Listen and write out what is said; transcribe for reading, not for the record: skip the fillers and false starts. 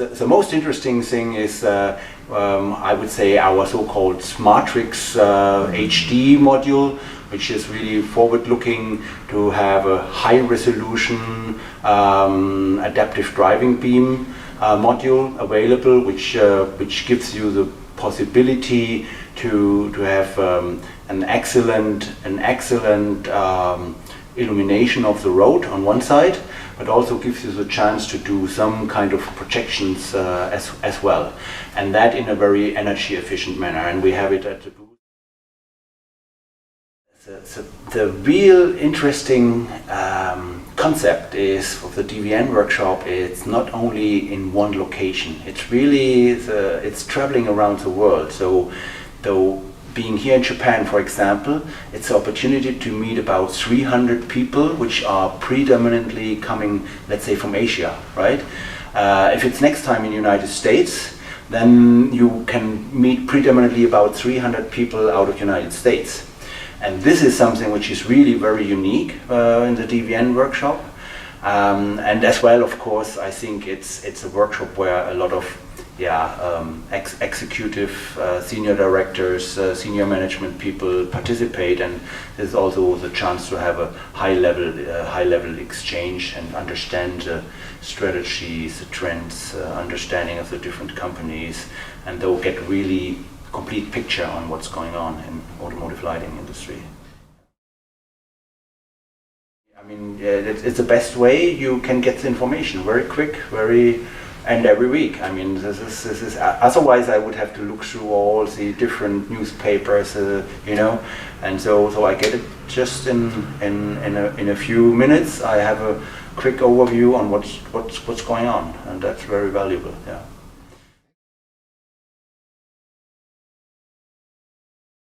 the most interesting thing is, I would say, our so-called Smartrix HD module, which is really forward-looking to have a high-resolution adaptive driving beam module available, which gives you the possibility to have an excellent illumination of the road on one side, but also gives you the chance to do some kind of projections as well, and that in a very energy efficient manner. And we have it at the booth. The real interesting concept is of the DVN workshop. It's not only in one location. It's really it's traveling around the world. So, though being here in Japan, for example, it's an opportunity to meet about 300 people, which are predominantly coming, let's say, from Asia, right? If it's next time in the United States, then you can meet predominantly about 300 people out of the United States. And this is something which is really very unique in the DVN workshop. And as well, of course, I think it's a workshop where a lot of executive, senior directors, senior management people participate, and there's also the chance to have a high level exchange and understand the strategies, the trends, understanding of the different companies, and they'll get really complete picture on what's going on in automotive lighting industry. I mean, it's the best way you can get the information, very quick, and every week. I mean, this is otherwise I would have to look through all the different newspapers, you know, and so I get it just in a few minutes. I have a quick overview on what's going on, and that's very valuable. Yeah.